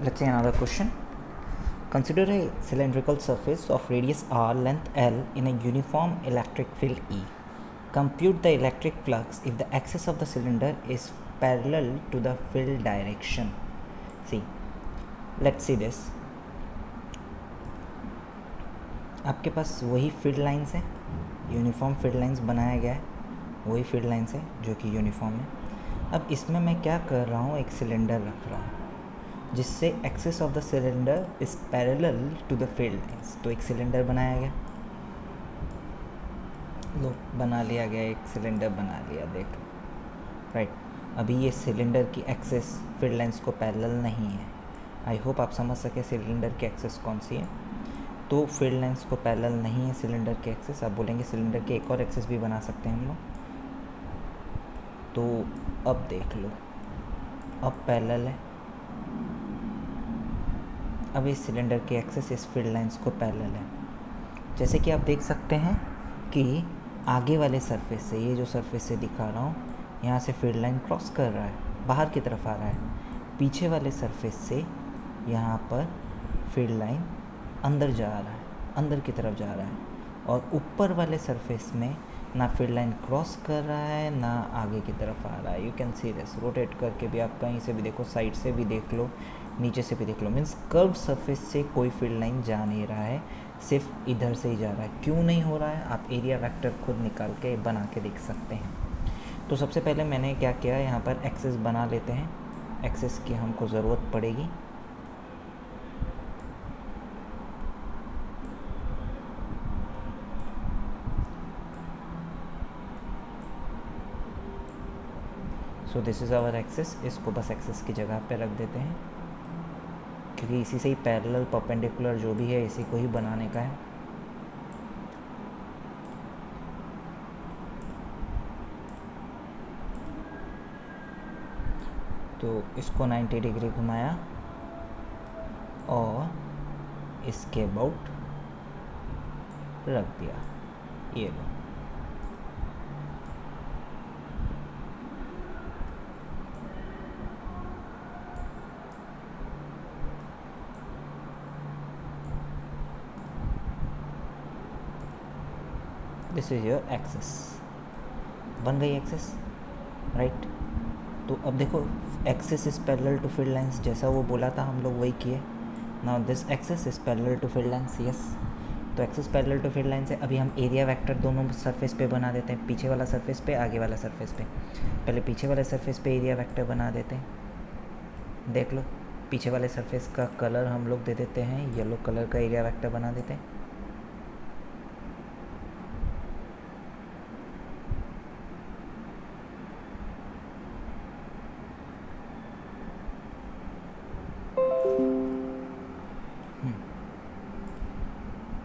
Let's say another question. Consider a cylindrical surface of radius r, length L in a uniform electric field E. Compute the electric flux if the axis of the cylinder is parallel to the field direction. See, let's see this. आपके पास वही field lines है, uniform field lines बनाया गया है, वही field lines है जो कि यूनिफॉर्म है. अब इसमें मैं क्या कर रहा हूँ, एक सिलेंडर रख रहा हूँ जिससे axis of the cylinder is parallel to the field lines. तो एक सिलेंडर बनाया गया, लो बना लिया गया, एक सिलेंडर बना लिया, देख लो, राइट. अभी ये सिलेंडर की एक्सिस फील्ड लाइन्स को पैरेलल नहीं है. आई होप आप समझ सके सिलेंडर की एक्सिस कौन सी है. तो फील्ड लाइन्स को पैरेलल नहीं है सिलेंडर की एक्सिस. आप बोलेंगे सिलेंडर की एक और एक्सिस भी बना सकते हैं हम लोग. तो अब देख लो, अब पैरेलल है. अब इस सिलेंडर की एक्सिस इस फील्ड लाइन्स को पैरेलल है. जैसे कि आप देख सकते हैं कि आगे वाले सरफेस से, ये जो सरफेस से दिखा रहा हूँ, यहाँ से फील्ड लाइन क्रॉस कर रहा है, बाहर की तरफ आ रहा है. पीछे वाले सरफेस से यहाँ पर फील्ड लाइन अंदर जा रहा है, अंदर की तरफ जा रहा है. और ऊपर वाले सरफेस में ना फील्ड लाइन क्रॉस कर रहा है, ना आगे की तरफ आ रहा है. You can see this. Rotate करके भी आप कहीं से भी देखो, साइड से भी देख लो, नीचे से भी देख लो. मीन्स कर्व सरफेस से कोई फील्ड लाइन जा नहीं रहा है, सिर्फ इधर से ही जा रहा है. क्यों नहीं हो रहा है, आप एरिया वेक्टर खुद निकाल के बना के देख सकते हैं. तो सबसे पहले मैंने क्या किया, यहाँ पर एक्सिस बना लेते हैं. एक्सिस की हमको ज़रूरत पड़ेगी. So this is our axis. इसको बस एक्सिस की जगह पे रख देते हैं, क्योंकि इसी से ही पैरेलल परपेंडिकुलर जो भी है इसी को ही बनाने का है. तो इसको 90 डिग्री घुमाया और इसके अबाउट रख दिया. ये लो, दिस इज योर एक्सिस. बन गई एक्सिस, राइट. तो अब देखो, axis is parallel to field lines, जैसा वो बोला था हम लोग वही किए. Now this axis is parallel to field lines. Yes, तो axis parallel to field lines है. अभी हम एरिया वेक्टर दोनों सरफेस पे बना देते हैं, पीछे वाला सरफेस पे, आगे वाला सरफेस पे. पहले पीछे वाले सरफेस पे एरिया वेक्टर बना देते हैं. देख लो, पीछे वाले सरफेस का कलर हम लोग दे देते हैं, येलो कलर का एरिया वेक्टर बना देते हैं.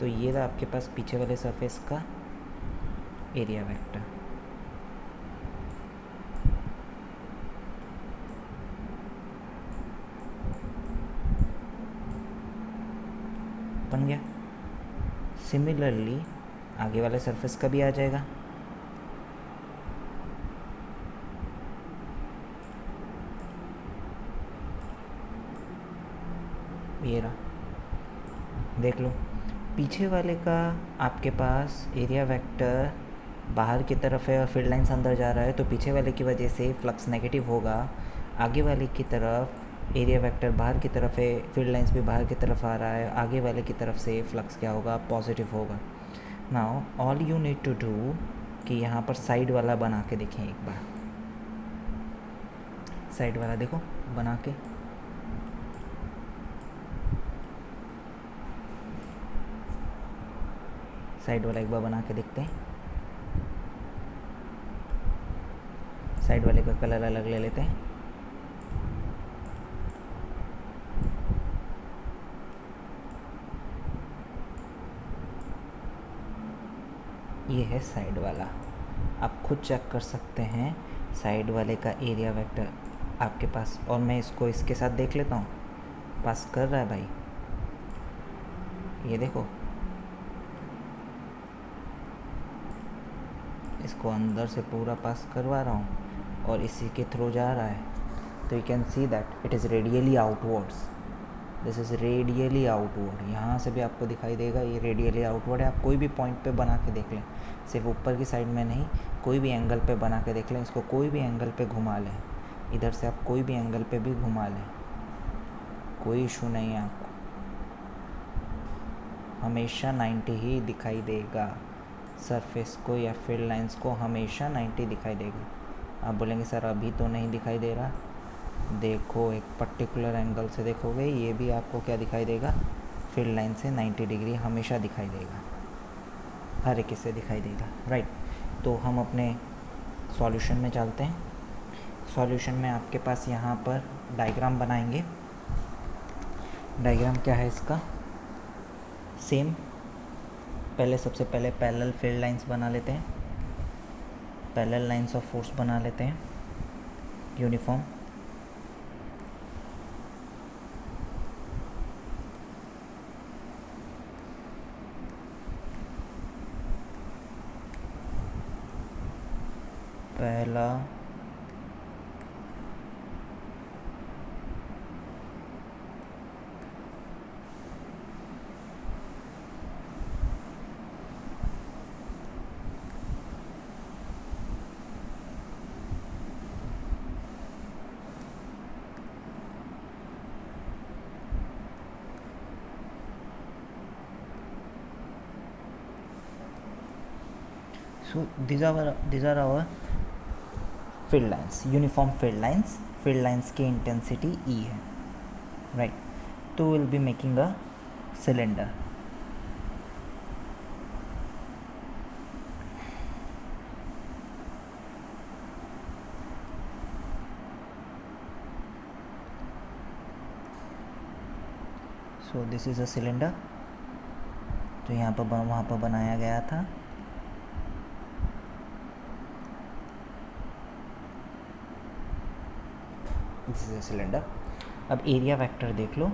तो ये था आपके पास पीछे वाले सरफेस का एरिया वेक्टर. बन गया. सिमिलरली आगे वाले सरफेस का भी आ जाएगा. ये रहा, देख लो. पीछे वाले का आपके पास एरिया वेक्टर बाहर की तरफ है और फील्ड लाइन्स अंदर जा रहा है, तो पीछे वाले की वजह से फ्लक्स नेगेटिव होगा. आगे वाले की तरफ एरिया वेक्टर बाहर की तरफ है, फील्ड लाइन्स भी बाहर की तरफ आ रहा है, आगे वाले की तरफ से फ्लक्स क्या होगा, पॉजिटिव होगा. Now all you need to do कि यहाँ पर साइड वाला बना के देखें एक बार. साइड वाला देखो बना के, साइड वाला एक बार बना के देखते हैं. साइड वाले का कलर अलग ले लेते हैं. ये है साइड वाला. आप खुद चेक कर सकते हैं साइड वाले का एरिया वेक्टर आपके पास. और मैं इसको इसके साथ देख लेता हूँ, पास कर रहा है भाई. ये देखो, इसको अंदर से पूरा पास करवा रहा हूँ और इसी के थ्रू जा रहा है. तो you can see that it is radially outwards. This is radially outward, यहाँ से भी आपको दिखाई देगा ये रेडियली आउटवर्ड है। आप कोई भी पॉइंट पे बना के देख लें, सिर्फ ऊपर की साइड में नहीं, कोई भी एंगल पे बना के देख लें, इसको कोई भी एंगल पे घुमा लें, इधर से आप कोई भी एंगल पे भी घुमा लें, कोई इशू नहीं है आपको, हमेशा 90 ही दिखाई देगा सरफेस को या फील्ड लाइंस को, हमेशा 90 दिखाई देगा। आप बोलेंगे सर अभी तो नहीं दिखाई दे रहा, देखो एक पर्टिकुलर एंगल से देखोगे ये भी आपको क्या दिखाई देगा, फील्ड लाइन से 90 डिग्री हमेशा दिखाई देगा, हर एक से दिखाई देगा, राइट। तो हम अपने सॉल्यूशन में चलते हैं। सॉल्यूशन में आपके पास यहाँ पर डायग्राम बनाएंगे। डायग्राम क्या है इसका, सेम, पहले सबसे पहले पैरेलल फील्ड लाइंस बना लेते हैं, पैरेलल लाइंस ऑफ फोर्स बना लेते हैं यूनिफॉर्म। पहला so these are our field lines, uniform field lines. Field lines की इंटेंसिटी E है, राइट। तो will be making a cylinder. So this is a cylinder जो यहाँ पर वहाँ पर बनाया गया था। This is a cylinder. अब एरिया वेक्टर देख लो,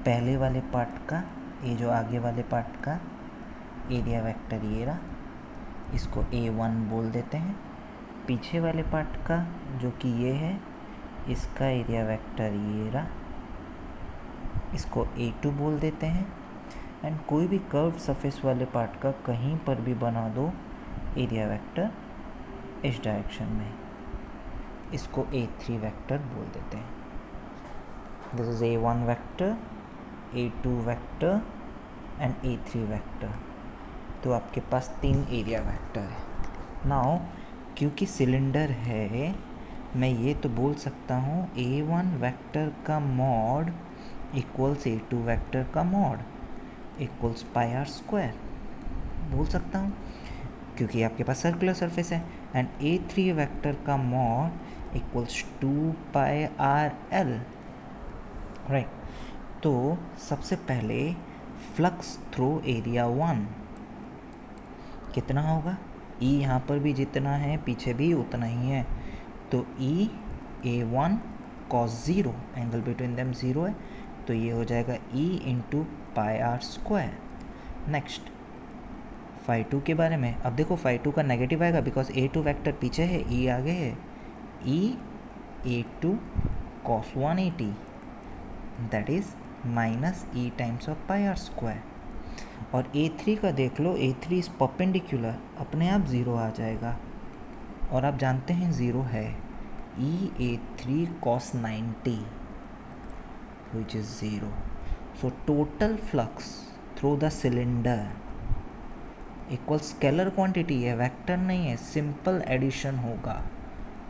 पहले वाले पार्ट का, ये जो आगे वाले पार्ट का एरिया वेक्टर ये रहा, इसको A1 बोल देते हैं। पीछे वाले पार्ट का जो कि ये है, इसका एरिया वेक्टर ये रहा, इसको A2 बोल देते हैं। एंड कोई भी कर्व सरफेस वाले पार्ट का कहीं पर भी बना दो एरिया वेक्टर इस डायरेक्शन में, इसको A3 वेक्टर बोल देते हैं। This is A1 vector, A2 vector and A3 vector. तो आपके पास 3 एरिया वेक्टर है। नाउ क्योंकि सिलेंडर है, मैं ये तो बोल सकता हूँ A1 वेक्टर का मॉड इक्वल्स A2 वेक्टर का mod equals pi are square बोल सकता हूँ, क्योंकि आपके पास सर्कुलर सरफेस है। एंड A3 वेक्टर का mod equals 2 pi are L, right. तो सबसे पहले फ्लक्स थ्रू एरिया 1 कितना होगा, E यहाँ पर भी जितना है पीछे भी उतना ही है, तो E A1 cos 0, angle between them 0 है, तो ये हो जाएगा E into pi are square. Next φ2 के बारे में, अब देखो φ2 का नेगेटिव आएगा बिकॉज A2 वेक्टर पीछे है, E आगे है, E A2 cos 180 that is minus E times of pi are square. और A3 का देख लो, A3 इज परपेंडिकुलर, अपने आप 0 आ जाएगा, और आप जानते हैं 0 है, E A3 cos 90 which is 0. So total flux through the cylinder equal scalar quantity है, वेक्टर नहीं है, सिंपल एडिशन होगा,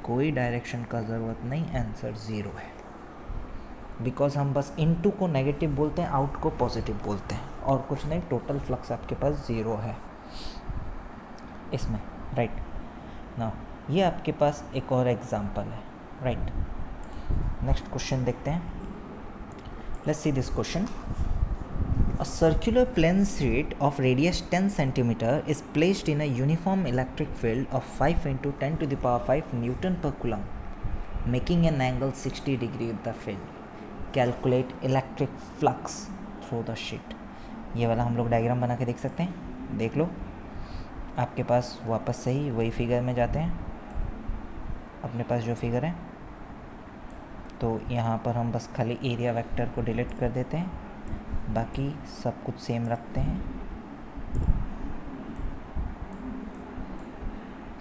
कोई डायरेक्शन का ज़रूरत नहीं, आंसर 0 है। बिकॉज हम बस इनटू को नेगेटिव बोलते हैं, आउट को पॉजिटिव बोलते हैं, और कुछ नहीं, टोटल फ्लक्स आपके पास 0 है इसमें, राइट। नाउ ये आपके पास एक और एग्जांपल है, राइट। नेक्स्ट क्वेश्चन देखते हैं। Let's see this question. A circular plane sheet of radius 10 cm is placed in a uniform electric field of 5 into 10 to the power 5 Newton per coulomb, making an angle 60 degree with the field. Calculate electric flux through the sheet. ये वाला हम लोग diagram बना के देख सकते हैं, देख लो आपके पास वापस से ही वही फिगर में जाते हैं, अपने पास जो फिगर है तो यहाँ पर हम बस खाली एरिया वेक्टर को डिलीट कर देते हैं, बाकी सब कुछ सेम रखते हैं।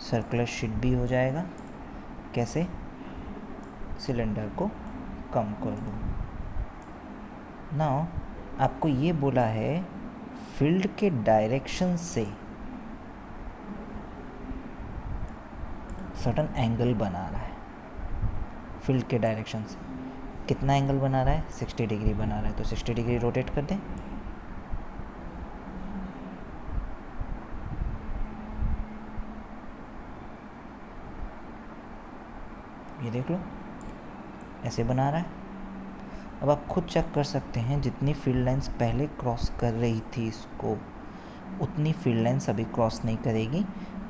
सर्कुलर शीट भी हो जाएगा। कैसे? सिलेंडर को कम कर दूँ। नाउ आपको ये बोला है फील्ड के डायरेक्शन से सर्टन एंगल बना रहा है। फील्ड के डायरेक्शन से कितना एंगल बना रहा है? 60 डिग्री बना रहा है। तो 60 डिग्री रोटेट कर दें। ये देख लो, ऐसे बना रहा है। अब आप खुद चेक कर सकते हैं, जितनी फील्ड लाइंस पहले क्रॉस कर रही थी इसको, उतनी फील्ड लाइंस अभी क्रॉस नहीं करेगी,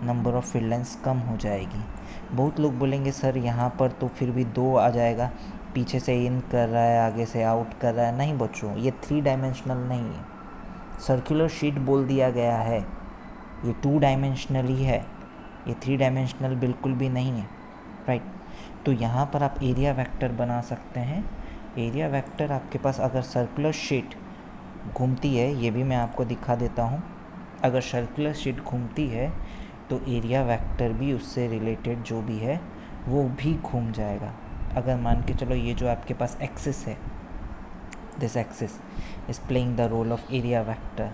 नंबर ऑफ़ फील्ड लाइंस कम हो जाएगी। बहुत लोग बोलेंगे सर यहाँ पर तो फिर भी 2 आ जाएगा, पीछे से इन कर रहा है, आगे से आउट कर रहा है। नहीं बच्चों, ये 3 डायमेंशनल नहीं है। सर्कुलर शीट बोल दिया गया है, ये 2 डायमेंशनल ही है, ये 3 डायमेंशनल बिल्कुल भी नहीं है, राइट। तो यहाँ पर आप एरिया वेक्टर बना सकते हैं। एरिया वेक्टर आपके पास अगर सर्कुलर शीट घूमती है, ये भी मैं आपको दिखा देता हूँ। अगर सर्कुलर शीट घूमती है तो एरिया वेक्टर भी उससे रिलेटेड जो भी है वो भी घूम जाएगा। अगर मान के चलो ये जो आपके पास एक्सिस है, this axis is playing the role of area vector,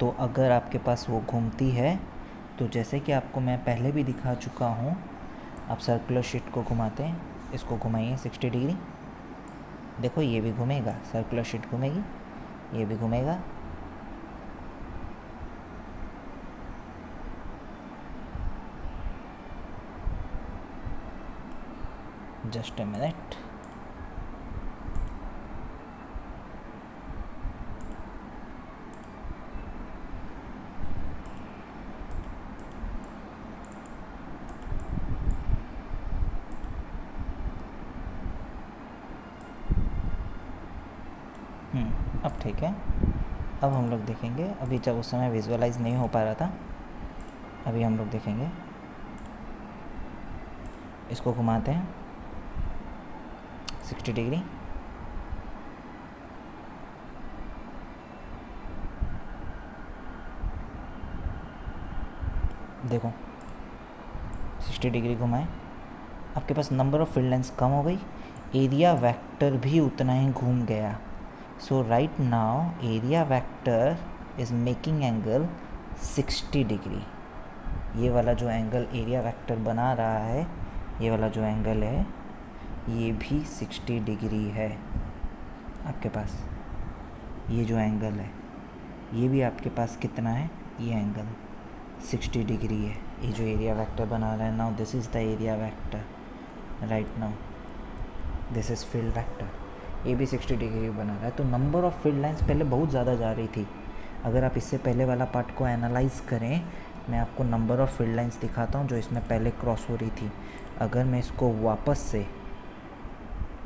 तो अगर आपके पास वो घूमती है तो जैसे कि आपको मैं पहले भी दिखा चुका हूँ, आप सर्कुलर शीट को घुमाते हैं, इसको घुमाइए 60 डिग्री, देखो ये भी घूमेगा, सर्कुलर शीट घूमेगी, ये भी घूमेगा। Just a minute. अब ठीक है। अब हम लोग देखेंगे, अभी जब उस समय विजुअलाइज नहीं हो पा रहा था, अभी हम लोग देखेंगे। इसको घुमाते हैं 60 डिग्री, देखो 60 डिग्री घुमाएं, आपके पास नंबर ऑफ फील्ड लाइंस कम हो गई, एरिया वेक्टर भी उतना ही घूम गया। So right now area vector is making angle 60 degree. ये वाला जो एंगल एरिया वेक्टर बना रहा है, ये वाला जो एंगल है, ये भी 60 डिग्री है आपके पास। ये जो एंगल है ये भी आपके पास कितना है? ये एंगल 60 डिग्री है। ये जो एरिया वेक्टर बना रहा है, now this is the area vector, right now this is field vector, ये भी 60 डिग्री बना रहा है। तो नंबर ऑफ़ फील्ड लाइंस पहले बहुत ज़्यादा जा रही थी। अगर आप इससे पहले वाला पार्ट को एनालाइज करें, मैं आपको नंबर ऑफ़ फील्ड लाइंस दिखाता हूँ जो इसमें पहले क्रॉस हो रही थी। अगर मैं इसको वापस से,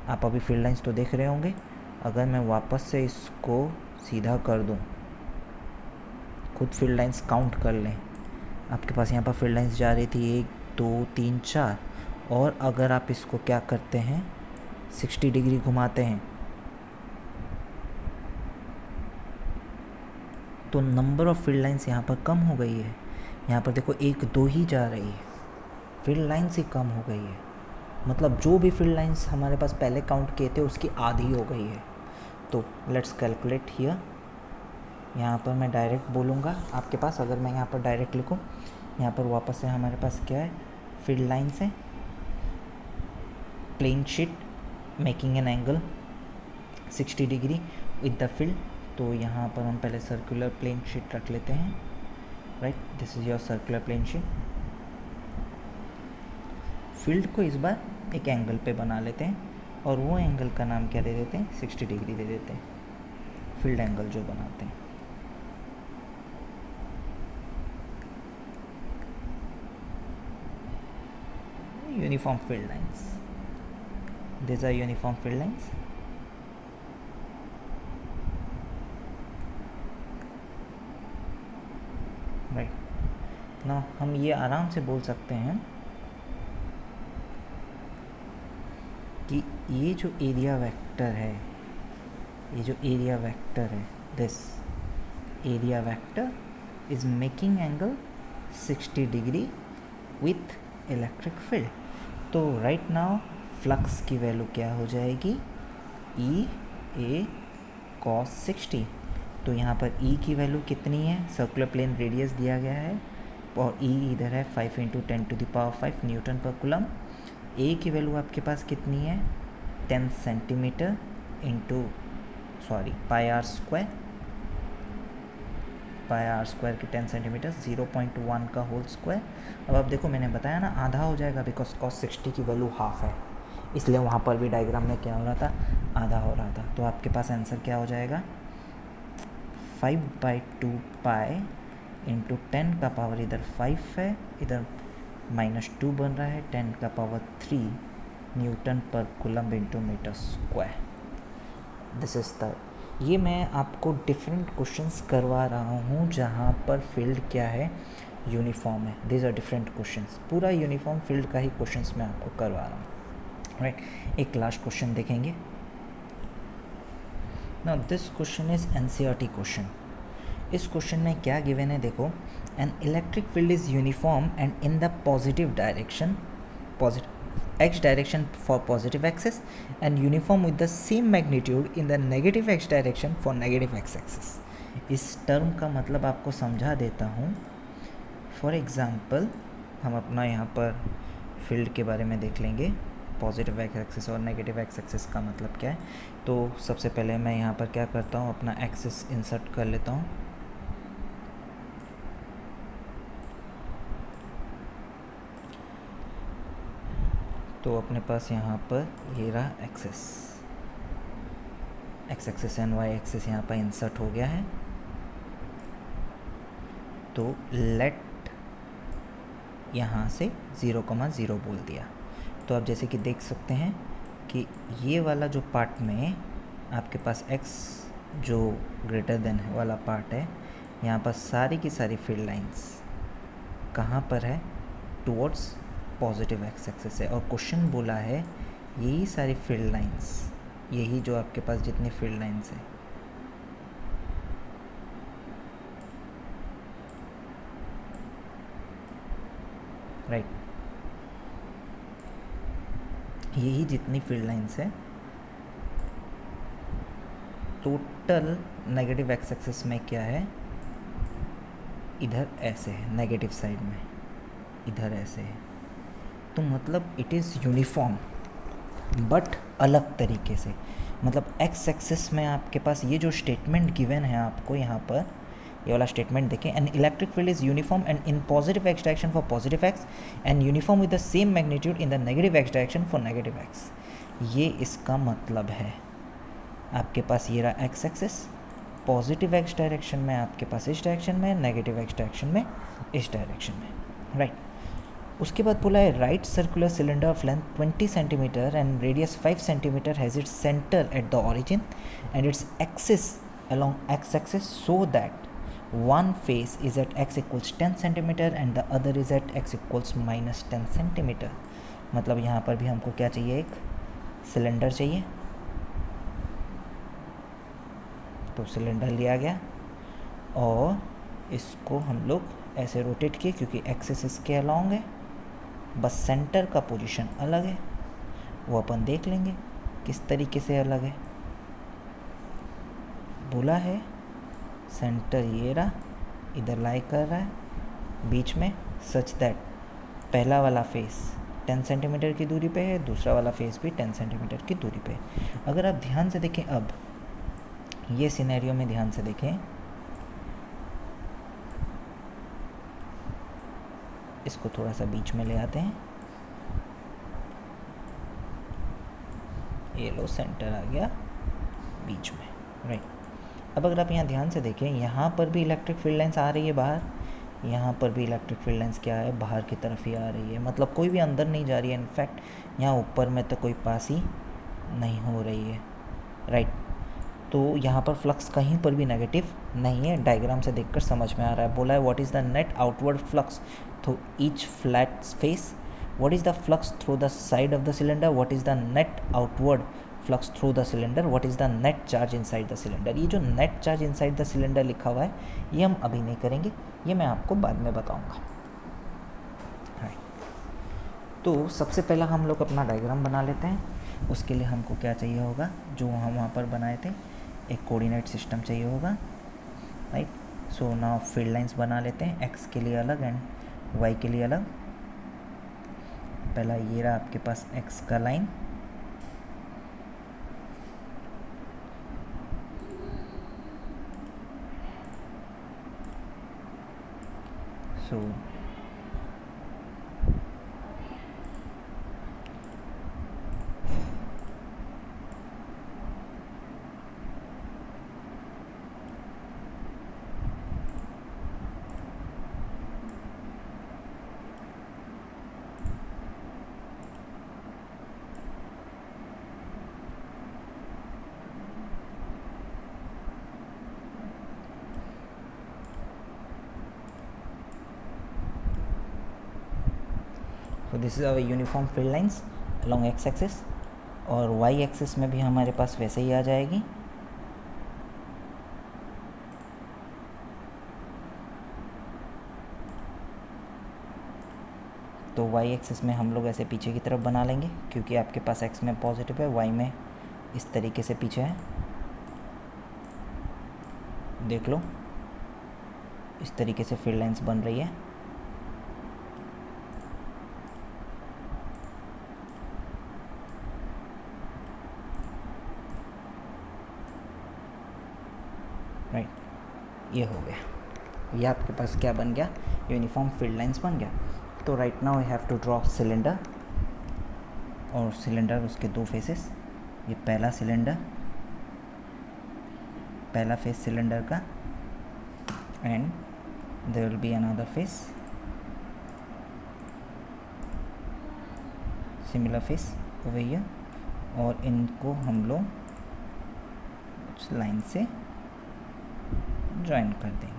आप अभी फील्ड लाइंस तो देख रहे होंगे, अगर मैं वापस से इसको सीधा कर दूँ, खुद फील्ड लाइंस काउंट कर लें, आपके पास यहाँ पर फील्ड लाइंस जा रही थी 1 2 3 4, और अगर आप इसको क्या करते हैं 60 डिग्री घुमाते हैं तो नंबर ऑफ़ फील्ड लाइंस यहाँ पर कम हो गई है। यहाँ पर देखो 1 2 ही जा रही है, फील्ड लाइंस ही कम हो गई है। मतलब जो भी फील्ड लाइंस हमारे पास पहले काउंट किए थे उसकी आधी हो गई है। तो लेट्स कैलकुलेट हियर। यहाँ पर मैं डायरेक्ट बोलूँगा आपके पास, अगर मैं यहाँ पर डायरेक्ट लिखूँ, यहाँ पर वापस से हमारे पास क्या है? फील्ड लाइंस है, plane sheet making an angle 60 degree with the field. तो यहाँ पर हम पहले सर्कुलर प्लेन शीट रख लेते हैं, right, this is your circular plane sheet. Field को इस बार एक एंगल पे बना लेते हैं और वो एंगल का नाम क्या दे देते हैं? 60 डिग्री दे देते हैं, फील्ड एंगल जो बनाते हैं। Uniform field lines, these are uniform field lines। Right ना, हम ये आराम से बोल सकते हैं कि ये जो एरिया वेक्टर है, ये जो एरिया वेक्टर है, this area vector is making angle 60 degree with electric field. तो राइट नाउ फ्लक्स की वैल्यू क्या हो जाएगी, ई ए cos 60। तो यहाँ पर E की वैल्यू कितनी है, सर्कुलर प्लेन रेडियस दिया गया है और E इधर है 5 × 10⁵ न्यूटन पर कूलम। A की वैल्यू आपके पास कितनी है 10 centimetre into pi are square की 10 सेंटीमीटर 0.1 का होल स्क्वायर। अब आप देखो मैंने बताया ना आधा हो जाएगा बिकॉज cos 60 की वैल्यू हाफ है, इसलिए वहाँ पर भी डायग्राम में क्या हो रहा था, आधा हो रहा था। तो आपके पास आंसर क्या हो जाएगा 5/2 पाई इंटू 10 का पावर इधर 5 है, इधर -2 बन रहा है, 10 का पावर 3 न्यूटन पर coulomb into metre square. This is the, ये मैं आपको डिफरेंट क्वेश्चंस करवा रहा हूँ जहाँ पर फील्ड क्या है, यूनिफॉर्म है। दिस आर डिफरेंट क्वेश्चंस, पूरा यूनिफॉर्म फील्ड का ही क्वेश्चंस मैं आपको करवा रहा हूँ। राइट, एक लास्ट क्वेश्चन देखेंगे। Now this question is NCERT question. इस क्वेश्चन में क्या गिवन है देखो, an electric field is uniform and in the positive direction, positive x direction for positive axis and uniform with the same magnitude in the negative x direction for negative x axis। इस term का मतलब आपको समझा देता हूँ। For example हम अपना यहाँ पर फील्ड के बारे में देख लेंगे, पॉजिटिव एक्स एक्सिस और नेगेटिव एक्स एक्सिस का मतलब क्या है। तो सबसे पहले मैं यहाँ पर क्या करता हूँ, अपना एक्सिस इंसर्ट कर लेता हूँ। तो अपने पास यहाँ पर ये रहा axis, X axis and Y axis यहाँ पर इंसर्ट हो गया है। तो लेट यहाँ से 0,0 बोल दिया। तो आप जैसे कि देख सकते हैं कि ये वाला जो पार्ट में आपके पास x जो ग्रेटर देन है वाला पार्ट है, यहाँ पर सारी की सारी फील्ड लाइंस कहाँ पर है, टुवर्ड्स पॉजिटिव एक्स एक्सिस है। और क्वेश्चन बोला है यही सारी फील्ड लाइंस, यही जो आपके पास जितनी फील्ड लाइंस है, राइट, यही जितनी फील्ड लाइंस है टोटल नेगेटिव एक्स एक्सिस में क्या है, इधर ऐसे है, नेगेटिव साइड में इधर ऐसे है। तो मतलब इट इज़ यूनिफॉर्म बट अलग तरीके से। मतलब एक्स एक्सिस में आपके पास ये जो स्टेटमेंट गिवन है आपको यहाँ पर, ये वाला स्टेटमेंट देखें, an electric field is uniform and in positive x direction for positive x and uniform with the same magnitude in the negative x direction for negative x. ये इसका मतलब है। आपके पास ये रहा x axis, positive x direction में आपके पास इस डायरेक्शन में, नेगेटिव एक्स डायरेक्शन में इस डायरेक्शन में, राइट। उसके बाद बोला है right circular cylinder of length 20 centimetre and radius 5 centimetre has its centre at the origin and its axis along x axis so that one face is at x equals 10 centimetre and the other is at x equals -10 centimetre. मतलब यहाँ पर भी हमको क्या चाहिए, एक cylinder चाहिए। तो सिलेंडर लिया गया और इसको हम लोग ऐसे रोटेट किए क्योंकि एक्सिस इसके अलॉन्ग है, बस सेंटर का पोजीशन अलग है, वो अपन देख लेंगे किस तरीके से अलग है। बोला है सेंटर ये रहा, इधर लाई कर रहा है बीच में, सच दैट पहला वाला फेस 10 सेंटीमीटर की दूरी पे है, दूसरा वाला फेस भी 10 सेंटीमीटर की दूरी पे है। अगर आप ध्यान से देखें, अब ये सिनेरियो में ध्यान से देखें, इसको थोड़ा सा बीच में ले आते हैं, ये लो सेंटर आ गया बीच में, राइट। अब अगर आप यहाँ ध्यान से देखें, यहाँ पर भी इलेक्ट्रिक फील्ड लाइंस आ रही है बाहर, यहाँ पर भी इलेक्ट्रिक फील्ड लाइंस क्या है, बाहर की तरफ ही आ रही है। मतलब कोई भी अंदर नहीं जा रही है, इनफैक्ट यहाँ ऊपर में तो कोई पास ही नहीं हो रही है, राइट। तो यहाँ पर फ्लक्स कहीं पर भी नेगेटिव नहीं है, डायग्राम से देखकर समझ में आ रहा है। बोला है what is the net outward flux through each flat face what is the flux through the side of the cylinder, what is the net outward flux through the cylinder, what is the net charge inside the cylinder। ये जो net charge inside the cylinder लिखा हुआ है ये हम अभी नहीं करेंगे, ये मैं आपको बाद में बताऊंगा। तो सबसे पहला हम लोग अपना डायग्राम बना लेते हैं। उसके लिए हमको क्या चाहिए होगा, जो हम वहाँ पर बनाए थे, एक कोऑर्डिनेट सिस्टम चाहिए होगा, right. So now field lines बना लेते हैं, एक्स के लिए अलग एंड वाई के लिए अलग। पहला ये रहा आपके पास एक्स का line, so this is our uniform field lines along x axis, और वाई एक्सिस में भी हमारे पास वैसे ही आ जाएगी। तो वाई एक्सिस में हम लोग ऐसे पीछे की तरफ बना लेंगे, क्योंकि आपके पास एक्स में पॉजिटिव है, वाई में इस तरीके से पीछे है। देख लो इस तरीके से फील्ड लाइंस बन रही है। राइट, ये हो गया, ये आपके पास क्या बन गया, यूनिफॉर्म फील्ड लाइंस बन गया। तो right now I have to draw cylinder, और सिलेंडर उसके दो फेसेस, ये पहला सिलेंडर, पहला फेस सिलेंडर का, and there will be another face, similar face over here, और इनको हम लोग उस लाइन से ज्वाइन कर देंगे।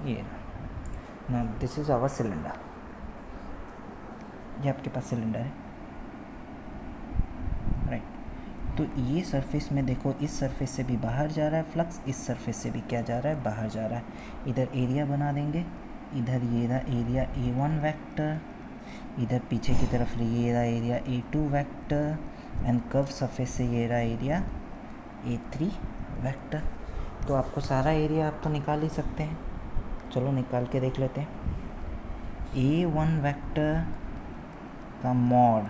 ये ना, दिस इज आवर सिलेंडर, ये आपके पास सिलेंडर है, राइट। तो ये सरफेस में देखो, इस सरफेस से भी बाहर जा रहा है फ्लक्स, इस सरफेस से भी क्या जा रहा है, बाहर जा रहा है। इधर एरिया बना देंगे, इधर ये रहा एरिया A1 वेक्टर, इधर पीछे की तरफ ये रहा area A2 vector, and curve surface से ये रहा एरिया A3 वेक्टर। तो आपको सारा एरिया आप तो निकाल ही सकते हैं, चलो निकाल के देख लेते हैं। A1 वेक्टर का मॉड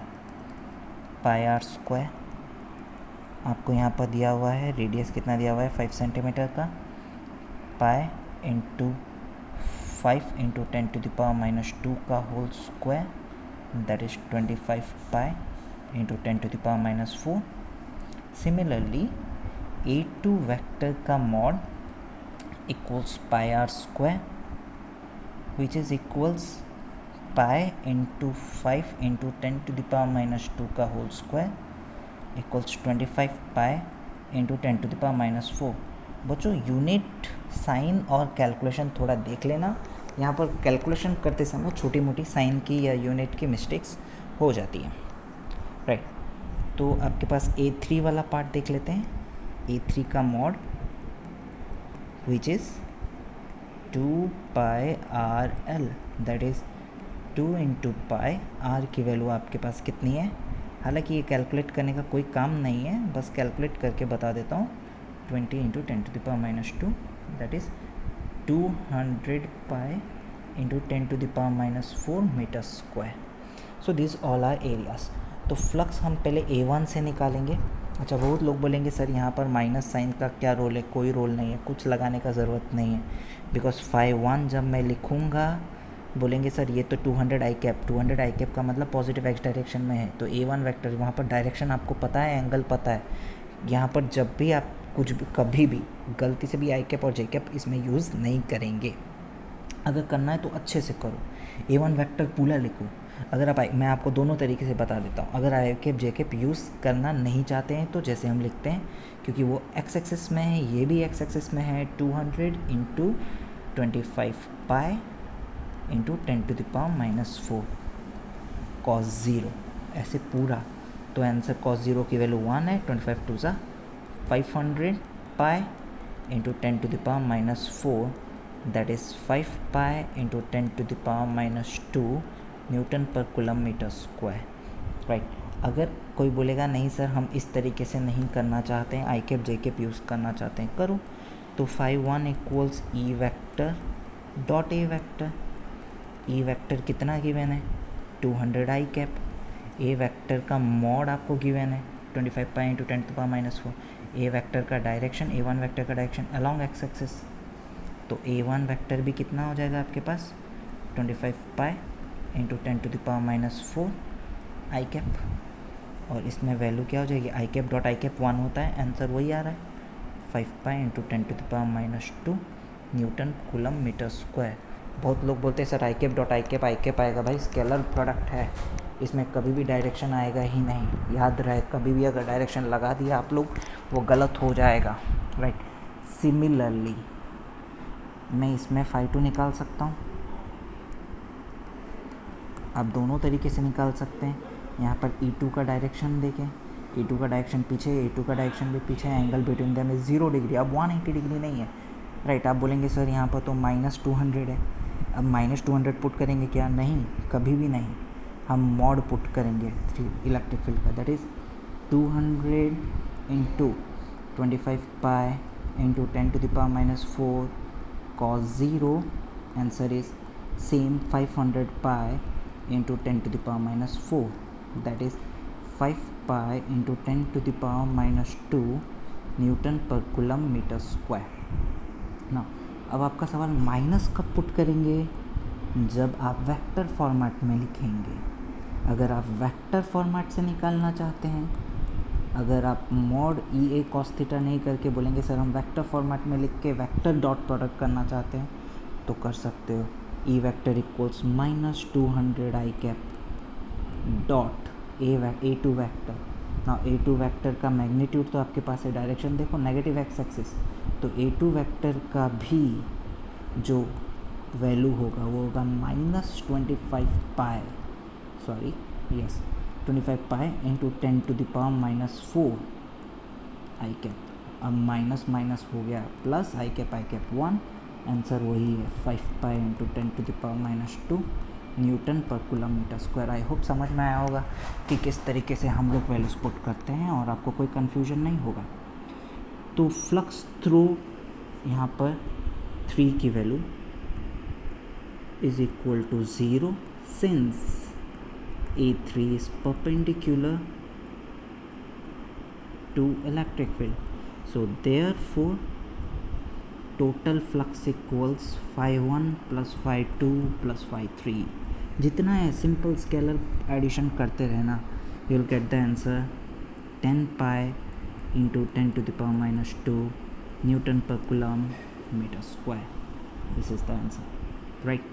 पाई आर स्क्वायर आपको यहाँ पर दिया हुआ है, रेडियस कितना दिया हुआ है 5 सेंटीमीटर का, पाई इंटू 5 इंटू 10⁻⁻² का whole square, that is 25 pi into 10⁻⁻4। Similarly A2 vector का mod equals pi are square, which is equals pi into 5 into 10⁻⁻² का whole square equals 25 pi into 10⁻⁻4। बच्चों यूनिट साइन और कैलकुलेशन थोड़ा देख लेना, यहाँ पर कैलकुलेशन करते समय छोटी मोटी साइन की या यूनिट की मिस्टेक्स हो जाती हैं, राइट। तो आपके पास A3 वाला पार्ट देख लेते हैं। A3 का mod which is 2 pi are L, that is 2 into pi, R की वैल्यू आपके पास कितनी है, हालांकि ये कैलकुलेट करने का कोई काम नहीं है, बस कैलकुलेट करके बता देता हूँ। 20 into 10⁻⁻², that is 200 pi into 10⁻⁻4 metre square. So this all are areas. तो फ्लक्स हम पहले A1 से निकालेंगे। अच्छा, बहुत लोग बोलेंगे सर यहाँ पर माइनस साइन का क्या रोल है, कोई रोल नहीं है, कुछ लगाने का ज़रूरत नहीं है, बिकॉज φ1 जब मैं लिखूँगा बोलेंगे सर ये तो 200 आई कैप, 200 आई कैप का मतलब पॉजिटिव एक्स डायरेक्शन में है, तो A1 वेक्टर वहाँ पर डायरेक्शन आपको पता है, एंगल पता है। यहाँ पर जब भी आप कुछ भी कभी भी गलती से भी आई कैप और जे कैप इसमें यूज़ नहीं करेंगे। अगर करना है तो अच्छे से करो, A1 वेक्टर पूरा लिखो। अगर आप मैं आपको दोनों तरीके से बता देता हूँ। अगर आई कैप जे कैप यूज़ करना नहीं चाहते हैं तो जैसे हम लिखते हैं, क्योंकि वो एक्स एक्सिस में है, ये भी एक्स एक्सिस में है, 200 इंटू 25 पाई इंटू 10⁻⁻⁴ cos 0, ऐसे पूरा। तो आंसर cos 0 की वैल्यू 1 है, 25 टू ज़ा 500 pi into 10⁻⁻⁴, that is 5 pi into 10⁻⁻² newton पर कूलम मीटर स्क्वायर, राइट। अगर कोई बोलेगा नहीं सर हम इस तरीके से नहीं करना चाहते हैं, आई कैप जे कैप यूज़ करना चाहते हैं, करो। तो 5 1 equals E vector dot A vector. E vector कितना गिवन है, 200 आई कैप। ए वैक्टर का मॉड आपको गिवन है 25 पाई इंटू 10⁻⁻⁴। ए वैक्टर का डायरेक्शन, A1 वैक्टर का डायरेक्शन अलॉन्ग एक्स एक्सिस, तो A1 वैक्टर भी कितना हो जाएगा आपके पास 25 पाई इंटू 10⁻⁻⁴ आई कैप। और इसमें वैल्यू क्या हो जाएगी, I cap dot I cap 1 होता है, आंसर वही आ रहा है 5 pi into 10⁻⁻² newton coulomb metre square. बहुत लोग बोलते हैं सर आई कैप आएगा, भाई स्केलर प्रोडक्ट है, इसमें कभी भी डायरेक्शन आएगा ही नहीं, याद रहे। कभी भी अगर डायरेक्शन लगा दिया आप लोग वो गलत हो जाएगा, राइट। सिमिलरली मैं इसमें 5 2 निकाल सकता हूँ, आप दोनों तरीके से निकाल सकते हैं। यहाँ पर E2 का डायरेक्शन देखें, E2 का डायरेक्शन पीछे, A2 का डायरेक्शन भी पीछे, angle between them is 0 degree, अब 180 डिग्री नहीं है, राइट। आप बोलेंगे सर यहाँ पर तो -200 है, अब -200 पुट करेंगे क्या, नहीं, कभी भी नहीं, हम मॉड पुट करेंगे इलेक्ट्रिक फील्ड का, that is 200 into 25 pi into 10⁻⁻⁴ cos 0, answer is same 500 pi into 10⁻⁻⁴, that is 5 pi into 10⁻⁻² newton पर कूलम मीटर स्क्वायर। ना अब आपका सवाल माइनस कब पुट करेंगे, जब आप वेक्टर फॉर्मेट में लिखेंगे। अगर आप वेक्टर फॉर्मेट से निकालना चाहते हैं, अगर आप मॉड ई ए कॉस थीटा नहीं करके बोलेंगे सर हम वेक्टर फॉर्मेट में लिख के वेक्टर डॉट प्रोडक्ट करना चाहते हैं, तो कर सकते हो। ई वेक्टर इक्वल्स -200 आई कैप डॉट A2 वैक्टर। ना A2 वैक्टर का मैग्नीट्यूड तो आपके पास है, डायरेक्शन देखो नेगेटिव एक्स एक्सिस, तो A2 वैक्टर का भी जो वैल्यू होगा वो होगा -25 पाई इंटू 10⁻⁻⁴ आई कैप। अब माइनस माइनस हो गया प्लस, आई कैप 1, आंसर वही है 5 पाई इंटू 10⁻⁻² न्यूटन पर coulomb metre square. I hope समझ में आया होगा कि किस तरीके से हम लोग वैल्यूज पुट करते हैं और आपको कोई कन्फ्यूजन नहीं होगा। तो फ्लक्स थ्रू यहाँ पर 3 की value is equal to 0 since A3 is perpendicular to electric field. So therefore total flux equals phi1 plus phi2 plus phi3. जितना है सिंपल स्केलर एडिशन करते रहना, you will get the answer 10 pi into 10⁻⁻² Newton per coulomb meter square. This is the answer, right?